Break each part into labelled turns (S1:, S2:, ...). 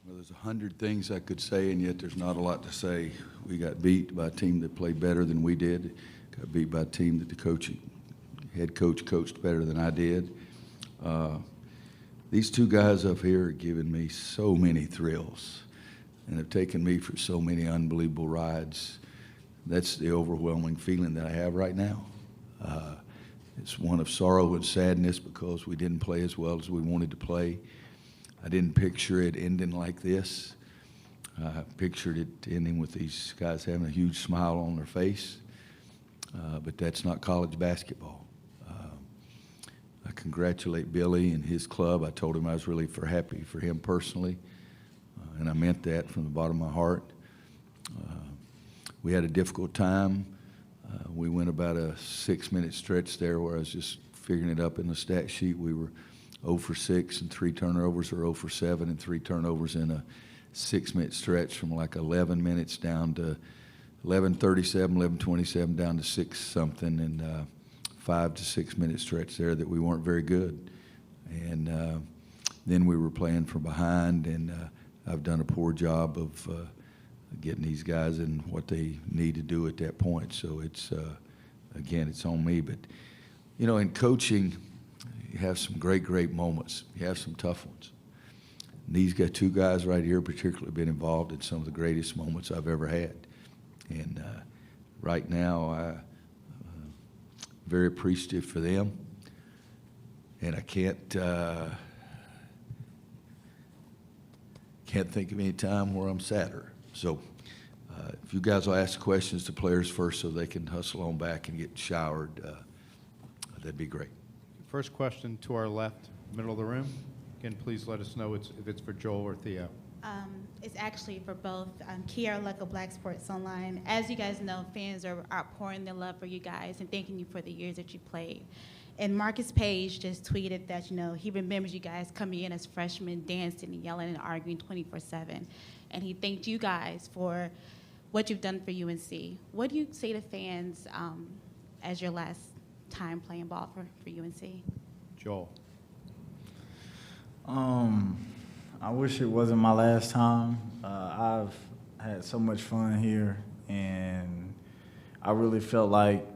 S1: Well, there's 100 things I could say, and yet there's not a lot to say. We got beat by a team that played better than we did. Got beat by a team that the head coach coached better than I did. These two guys up here have given me so many thrills and have taken me for so many unbelievable rides. That's the overwhelming feeling that I have right now. It's one of sorrow and sadness because we didn't play as well as we wanted to play. I didn't picture it ending like this. I pictured it ending with these guys having a huge smile on their face, but that's not college basketball. I congratulate Billy and his club. I told him I was really happy for him personally, and I meant that from the bottom of my heart. We had a difficult time. We went about a 6-minute stretch there where I was just figuring it up in the stat sheet. We were 0 for 6 and 3 turnovers, or 0 for 7 and 3 turnovers in a 6-minute stretch from like 11 minutes down to 11:37, 11:27 down to 6-something, and 5 to 6 minute stretch there that we weren't very good. And then we were playing from behind, and I've done a poor job of getting these guys in what they need to do at that point. So it's, again, it's on me. But, you know, in coaching, you have some great moments. You have some tough ones. And these two guys right here particularly been involved in some of the greatest moments I've ever had. And right now, I'm very appreciative for them. And I can't think of any time where I'm sadder. So if you guys will ask questions to players first so they can hustle on back and get showered, that'd be great.
S2: First question to our left, middle of the room. Again, please let us know if it's for Joel or Theo.
S3: It's actually for both. Kiara Luck of Black Sports Online. As you guys know, fans are outpouring their love for you guys and thanking you for the years that you played. And Marcus Page just tweeted that, you know, he remembers you guys coming in as freshmen, dancing and yelling and arguing 24/7. And he thanked you guys for what you've done for UNC. What do you say to fans as your last time playing ball for UNC?
S2: Joel.
S4: I wish it wasn't my last time. I've had so much fun here, and I really felt like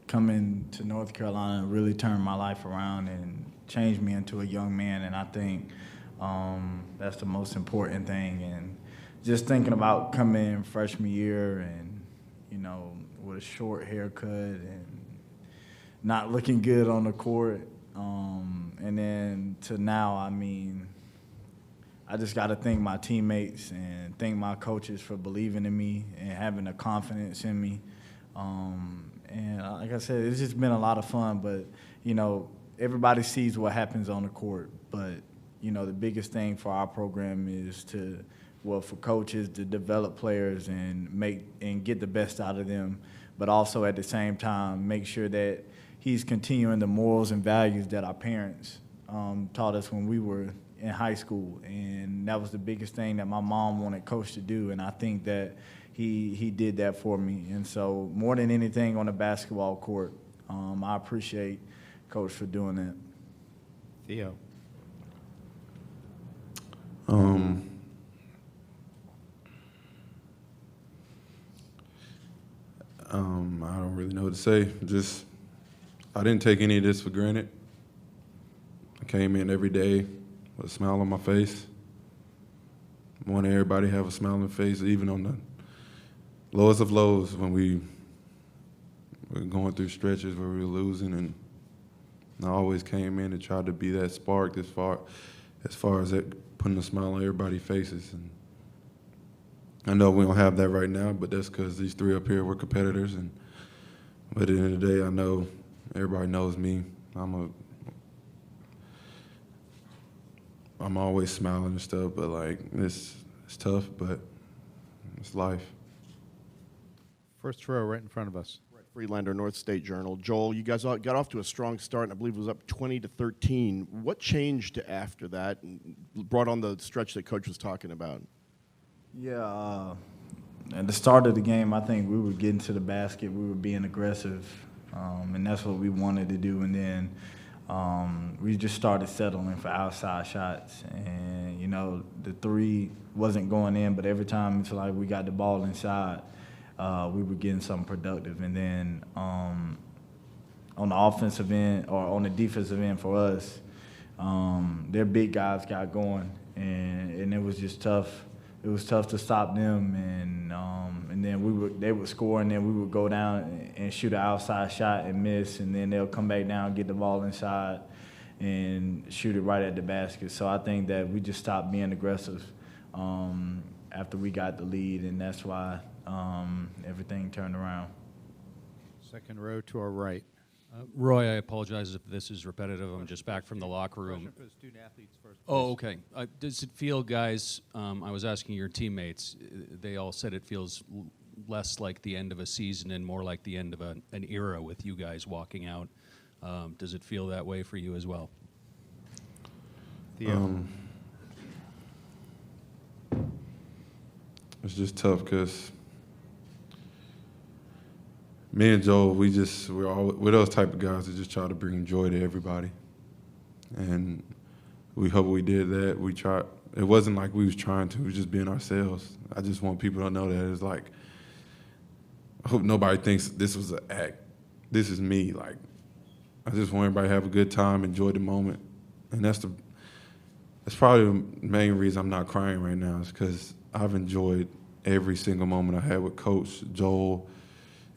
S4: coming to North Carolina really turned my life around and changed me into a young man, and I think that's the most important thing. And just thinking about coming in freshman year and, you know, with a short haircut and not looking good on the court, and then to now, I mean, I just got to thank my teammates and thank my coaches for believing in me and having the confidence in me. And like I said, it's just been a lot of fun. But, you know, everybody sees what happens on the court. But, you know, the biggest thing for our program is for coaches to develop players and get the best out of them, but also at the same time make sure that he's continuing the morals and values that our parents taught us when we were in high school. And that was the biggest thing that my mom wanted Coach to do, and I think that he did that for me. And so more than anything on the basketball court, I appreciate Coach for doing that.
S2: Theo.
S5: I don't really know what to say. Just, I didn't take any of this for granted. I came in every day with a smile on my face. I wanted everybody to have a smile on their face, even on the lowest of lows when we were going through stretches where we were losing. And I always came in and tried to be that spark as far as that, putting a smile on everybody's faces. And I know we don't have that right now, but that's because these three up here were competitors. But at the end of the day, I know everybody knows me. I'm always smiling and stuff, but like it's tough, but it's life.
S2: First row right in front of us.
S6: Freelander, North State Journal. Joel, you guys got off to a strong start, and I believe it was up 20-13. What changed after that and brought on the stretch that Coach was talking about?
S4: Yeah, at the start of the game, I think we were getting to the basket. We were being aggressive, and that's what we wanted to do. And then we just started settling for outside shots. And, you know, the three wasn't going in, but every time it's like we got the ball inside, we were getting something productive. And then on the offensive end or on the defensive end for us, their big guys got going, and it was just tough. It was tough to stop them, and then they would score, and then we would go down and shoot an outside shot and miss, and then they'll come back down, get the ball inside, and shoot it right at the basket. So I think that we just stopped being aggressive after we got the lead, and that's why everything turned around.
S2: Second row to our right.
S7: Roy, I apologize if this is repetitive. I'm just back from the locker room.
S2: Question for the student athletes first.
S7: Oh, okay. Does it feel, guys, I was asking your teammates, they all said it feels less like the end of a season and more like the end of an era with you guys walking out. Does it feel that way for you as well?
S2: Theo.
S5: It's just tough because me and Joel, we're those type of guys that just try to bring joy to everybody. And we hope we did that. We tried. It wasn't like we was trying to. We was just being ourselves. I just want people to know that it's like, I hope nobody thinks this was an act. This is me. Like, I just want everybody to have a good time, enjoy the moment. And that's probably the main reason I'm not crying right now, is because I've enjoyed every single moment I had with Coach, Joel,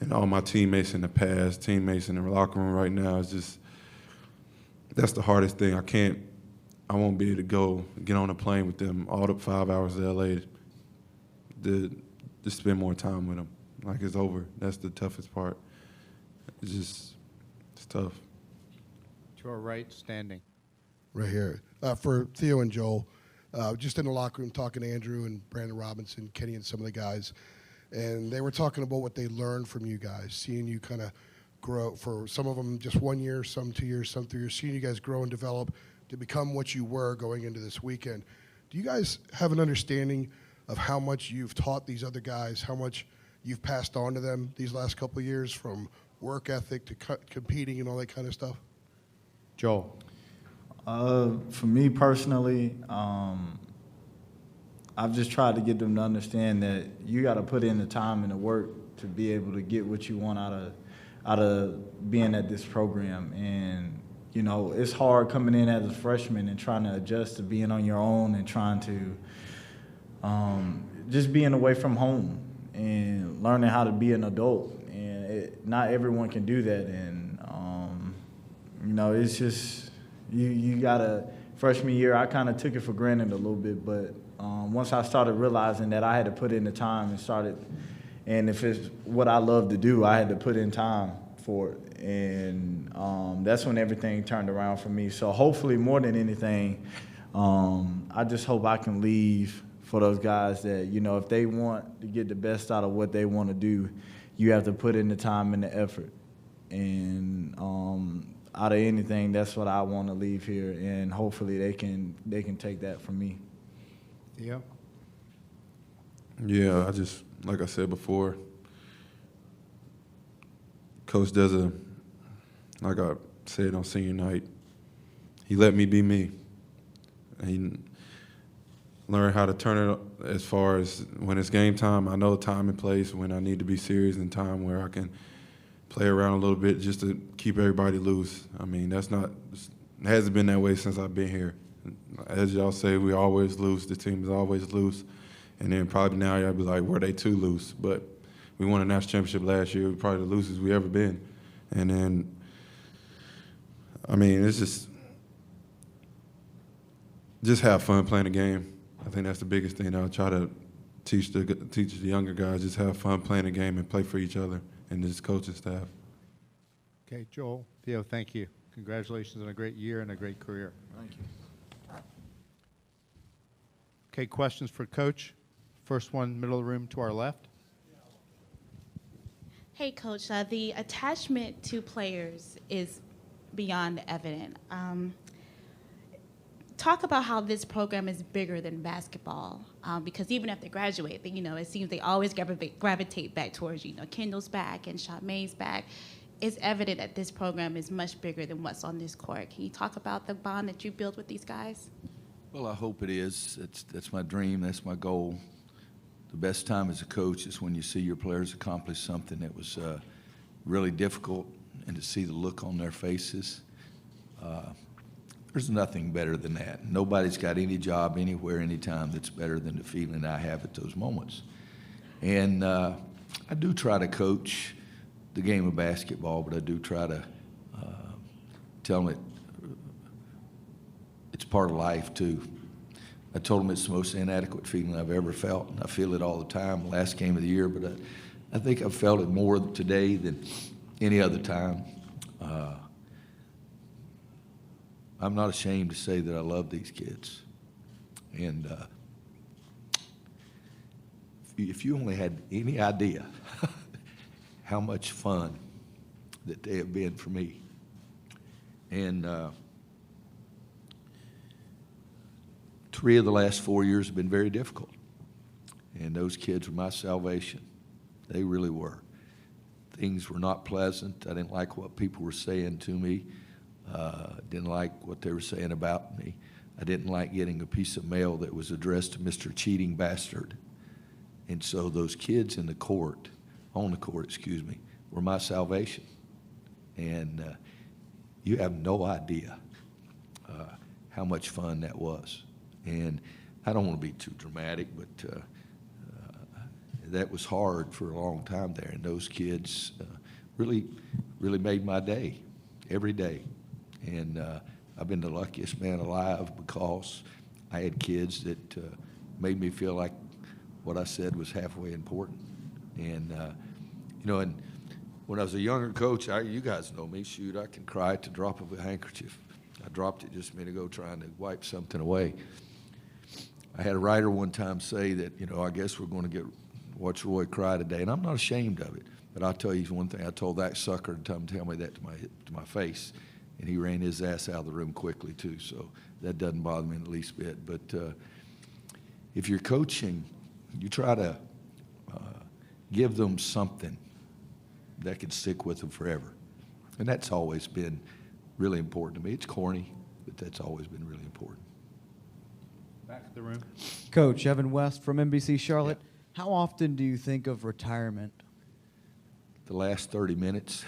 S5: and all my teammates in the past, teammates in the locker room right now. It's just, that's the hardest thing. I won't be able to go get on a plane with them all the 5 hours to LA to spend more time with them. Like, it's over. That's the toughest part. It's tough.
S2: To our right, standing.
S8: Right here. For Theo and Joel, just in the locker room talking to Andrew and Brandon Robinson, Kenny and some of the guys, and they were talking about what they learned from you guys, seeing you kind of grow, for some of them just 1 year, some 2 years, some 3 years, seeing you guys grow and develop to become what you were going into this weekend. Do you guys have an understanding of how much you've taught these other guys, how much you've passed on to them these last couple of years, from work ethic to competing and all that kind of stuff?
S2: Joel.
S4: For me personally, I've just tried to get them to understand that you got to put in the time and the work to be able to get what you want out of being at this program. And, you know, it's hard coming in as a freshman and trying to adjust to being on your own and trying to just being away from home and learning how to be an adult. And not everyone can do that. And, you know, it's just, you got to, freshman year, I kind of took it for granted a little bit, but once I started realizing that I had to put in the time and if it's what I love to do, I had to put in time for it. And that's when everything turned around for me. So hopefully, more than anything, I just hope I can leave for those guys that, you know, if they want to get the best out of what they want to do, you have to put in the time and the effort. And out of anything, that's what I want to leave here, and hopefully they can take that from me.
S2: Theo.
S5: Yeah, like I said before, Coach does like I said on senior night, he let me be me. And he learned how to turn it as far as when it's game time. I know time and place when I need to be serious, and time where I can play around a little bit just to keep everybody loose. I mean, it hasn't been that way since I've been here. As y'all say, we always loose. The team is always loose. And then probably now y'all be like, were they too loose? But we won a national championship last year. We're probably the loosest we ever been. And then, I mean, it's just have fun playing the game. I think that's the biggest thing. I'll try to teach the younger guys, just have fun playing the game and play for each other and this coaching staff.
S2: Okay, Joel. Theo, thank you. Congratulations on a great year and a great career.
S4: Thank you.
S2: Okay, questions for Coach? First one, middle of the room to our left.
S3: Hey, Coach, the attachment to players is beyond evident. Talk about how this program is bigger than basketball, because even after they graduate, it seems they always gravitate back towards, Kendall's back and Shot May's back. it's evident that this program is much bigger than what's on this court. Can you talk about the bond that you build with these guys?
S1: Well, I hope it is. That's my dream. That's my goal. The best time as a coach is when you see your players accomplish something that was really difficult, and to see the look on their faces. There's nothing better than that. Nobody's got any job anywhere, anytime that's better than the feeling I have at those moments. And I do try to coach the game of basketball, but I do try to tell them it's part of life too. I told them it's the most inadequate feeling I've ever felt, and I feel it all the time. Last game of the year, but I think I've felt it more today than any other time. I'm not ashamed to say that I love these kids. And if you only had any idea how much fun that they have been for me. And 3 of the last 4 years have been very difficult. And those kids were my salvation. They really were. Things were not pleasant. I didn't like what people were saying to me. Didn't like what they were saying about me. I didn't like getting a piece of mail that was addressed to Mr. Cheating Bastard. And so those kids on the court, were my salvation. And you have no idea how much fun that was. And I don't want to be too dramatic, but that was hard for a long time there. And those kids really made my day, every day. And I've been the luckiest man alive because I had kids that made me feel like what I said was halfway important. And, and when I was a younger coach, you guys know me, shoot, I can cry at the drop of a handkerchief. I dropped it just a minute ago trying to wipe something away. I had a writer one time say that, I guess we're going to watch Roy cry today, and I'm not ashamed of it. But I'll tell you one thing, I told that sucker to tell me that to my face, and he ran his ass out of the room quickly too, so that doesn't bother me in the least bit. But if you're coaching, you try to give them something that can stick with them forever. And that's always been really important to me. It's corny, but that's always been really important.
S2: Back to the room.
S9: Coach, Evan West from NBC Charlotte. Yeah. How often do you think of retirement?
S1: The last 30 minutes.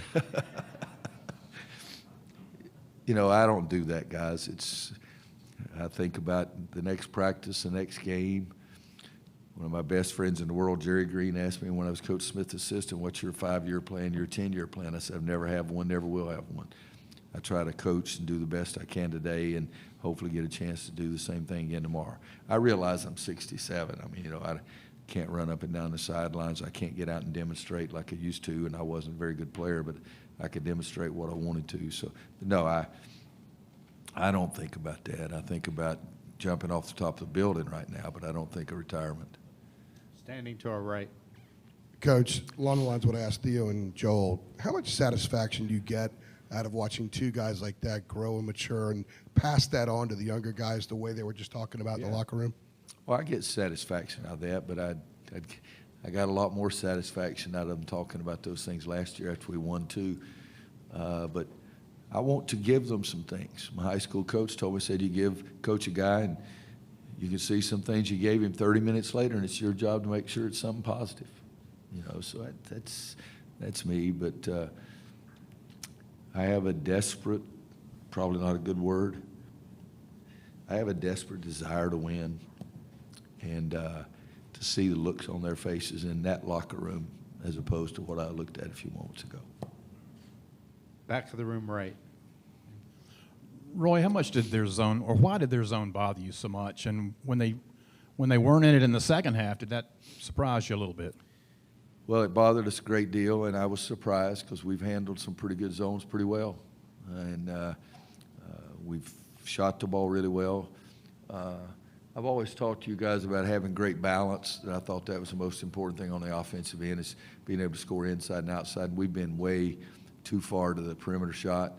S1: I don't do that, guys. I think about the next practice, the next game. One of my best friends in the world, Jerry Green, asked me when I was Coach Smith's assistant, what's your 5-year plan, your 10-year plan? I said, I've never have one, never will have one. I try to coach and do the best I can today and hopefully get a chance to do the same thing again tomorrow. I realize I'm 67. I mean, I can't run up and down the sidelines. I can't get out and demonstrate like I used to, and I wasn't a very good player, but I could demonstrate what I wanted to. So, no, I don't think about that. I think about jumping off the top of the building right now, but I don't think of retirement.
S2: Standing to our right.
S8: Coach, along the lines of what I asked Theo and Joel, how much satisfaction do you get out of watching two guys like that grow and mature and pass that on to the younger guys the way they were just talking about in the locker room?
S1: Well, I get satisfaction out of that, but I got a lot more satisfaction out of them talking about those things last year after we won too. But I want to give them some things. My high school coach told me, said, you give coach a guy and you can see some things you gave him 30 minutes later, and it's your job to make sure it's something positive. So that's me. But I have a desperate, probably not a good word, I have a desperate desire to win, and to see the looks on their faces in that locker room as opposed to what I looked at a few moments ago.
S2: Back to the room right.
S10: Roy, how much did their zone, or why did their zone bother you so much? And when they weren't in it in the second half, did that surprise you a little bit?
S1: Well, it bothered us a great deal, and I was surprised because we've handled some pretty good zones pretty well. And we've shot the ball really well. I've always talked to you guys about having great balance, and I thought that was the most important thing on the offensive end is being able to score inside and outside. And we've been way too far to the perimeter shot.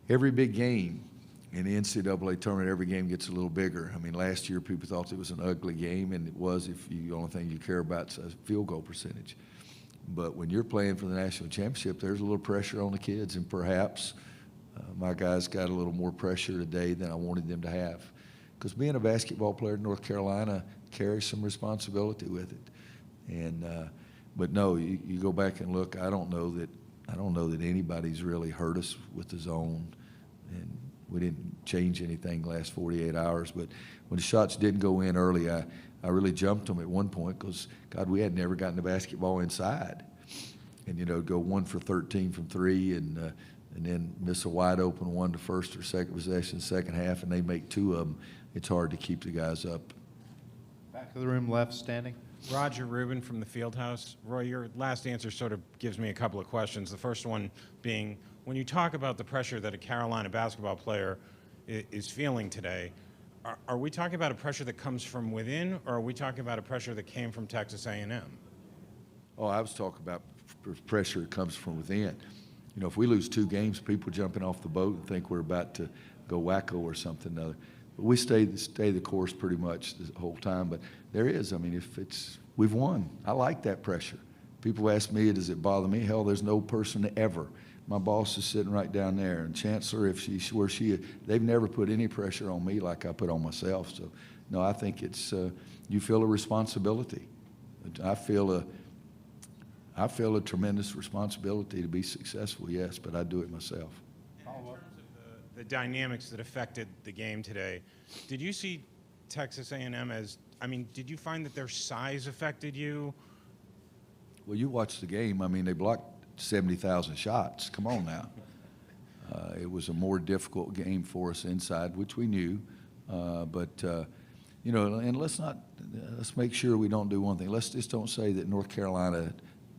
S1: Every big game in the NCAA tournament, every game gets a little bigger. I mean, last year people thought it was an ugly game, and it was if the only thing you care about is field goal percentage. But when you're playing for the national championship, there's a little pressure on the kids, and perhaps my guys got a little more pressure today than I wanted them to have. Because being a basketball player in North Carolina carries some responsibility with it. And but no, you go back and look. I don't know that anybody's really hurt us with the zone, and we didn't change anything the last 48 hours. But when the shots didn't go in early, I really jumped them at one point because, God, we had never gotten the basketball inside. And, you know, go 1 for 13 from three and then miss a wide open one to first or second possession, second half, and they make 2 of them. It's hard to keep the guys up.
S2: Back of the room, left, standing.
S11: Roger Rubin from the Fieldhouse. Roy, your last answer sort of gives me a couple of questions. The first one being, when you talk about the pressure that a Carolina basketball player is feeling today, are we talking about a pressure that comes from within, or are we talking about a pressure that came from Texas A&M?
S1: Oh, I was talking about pressure that comes from within. You know, if we lose 2 games, people jumping off the boat and think we're about to go wacko or something other. But we stay the course pretty much the whole time. But there is, I mean, we've won. I like that pressure. People ask me, does it bother me? Hell, there's no person ever. My boss is sitting right down there, and Chancellor, they've never put any pressure on me like I put on myself. So, no, I think it's you feel a responsibility. I feel a tremendous responsibility to be successful, yes, but I do it myself.
S11: In terms of the dynamics that affected the game today, did you see Texas A&M as, I mean, did you find that their size affected you?
S1: Well, you watched the game. I mean, they blocked 70,000 shots. Come on now. It was a more difficult game for us inside, which we knew. You know, and let's make sure we don't do one thing. Let's just don't say that North Carolina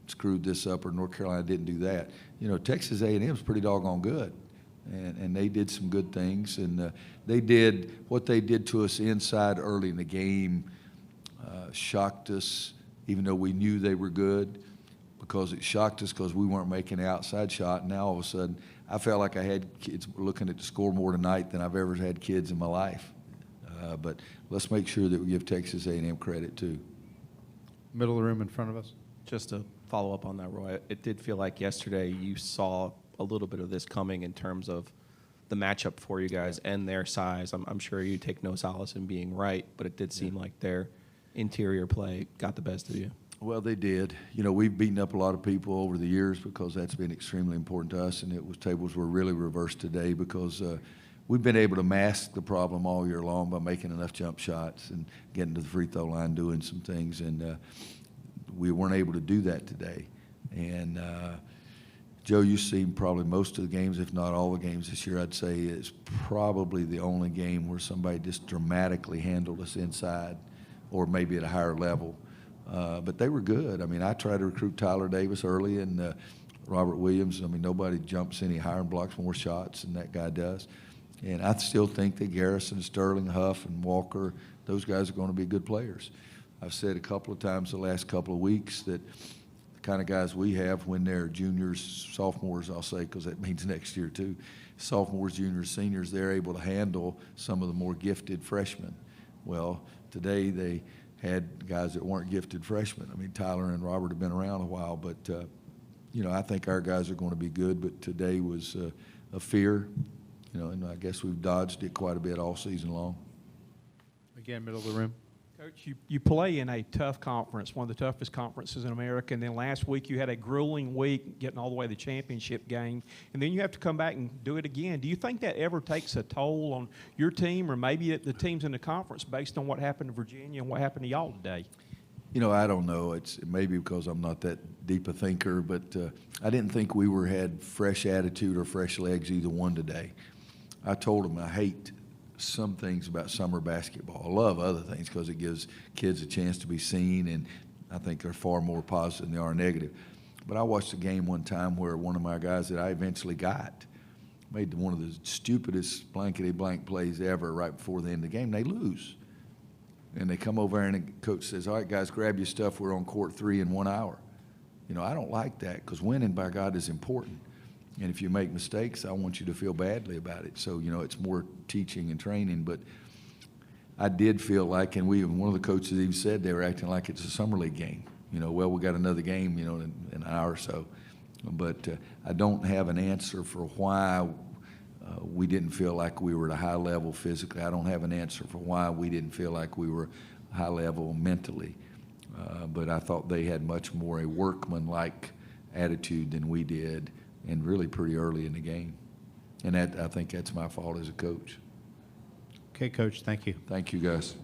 S1: screwed this up or North Carolina didn't do that. You know, Texas A&M is pretty doggone good, and they did some good things, and they did what they did to us inside early in the game. Shocked us, even though we knew they were good, because it shocked us because we weren't making the outside shot. And now all of a sudden, I felt like I had kids looking at the score more tonight than I've ever had kids in my life. But let's make sure that we give Texas A&M credit too.
S2: Middle of the room in front of us.
S12: Just to follow up on that, Roy, it did feel like yesterday you saw a little bit of this coming in terms of the matchup for you guys and their size. I'm sure you take no solace in being right, but it did seem like their interior play got the best of you.
S1: Well, they did. You know, we've beaten up a lot of people over the years because that's been extremely important to us, and tables were really reversed today because we've been able to mask the problem all year long by making enough jump shots and getting to the free throw line, doing some things, and we weren't able to do that today. And Joe, you've seen probably most of the games, if not all the games this year. I'd say it's probably the only game where somebody just dramatically handled us inside, or maybe at a higher level. But they were good. I mean, I tried to recruit Tyler Davis early and Robert Williams. I mean, nobody jumps any higher and blocks more shots than that guy does. And I still think that Garrison, Sterling, Huff, and Walker, those guys are going to be good players. I've said a couple of times the last couple of weeks that the kind of guys we have when they're juniors, sophomores, I'll say, because that means next year too, sophomores, juniors, seniors, they're able to handle some of the more gifted freshmen. Well, today they had guys that weren't gifted freshmen. I mean, Tyler and Robert have been around a while, but, you know, I think our guys are going to be good, but today was a fear, you know, and I guess we've dodged it quite a bit all season long.
S2: Again, middle of the room.
S13: Coach, you play in a tough conference, one of the toughest conferences in America, and then last week you had a grueling week getting all the way to the championship game, and then you have to come back and do it again. Do you think that ever takes a toll on your team or maybe the teams in the conference based on what happened to Virginia and what happened to y'all today?
S1: You know, I don't know. It's maybe because I'm not that deep a thinker, but I didn't think we had fresh attitude or fresh legs either one today. I told them I hate some things about summer basketball. I love other things because it gives kids a chance to be seen, and I think they're far more positive than they are negative. But I watched a game one time where one of my guys that I eventually got made one of the stupidest blankety-blank plays ever right before the end of the game. They lose. And they come over and the coach says, all right, guys, grab your stuff. We're on court 3 in 1 hour. You know, I don't like that because winning, by God, is important. And if you make mistakes, I want you to feel badly about it. So, you know, it's more teaching and training. But I did feel like, and one of the coaches even said they were acting like it's a summer league game. well, we got another game, in an hour or so. But I don't have an answer for why we didn't feel like we were at a high level physically. I don't have an answer for why we didn't feel like we were high level mentally. But I thought they had much more a workman-like attitude than we did, and really pretty early in the game. And I think that's my fault as a coach.
S2: Okay, Coach, thank you.
S1: Thank you, guys.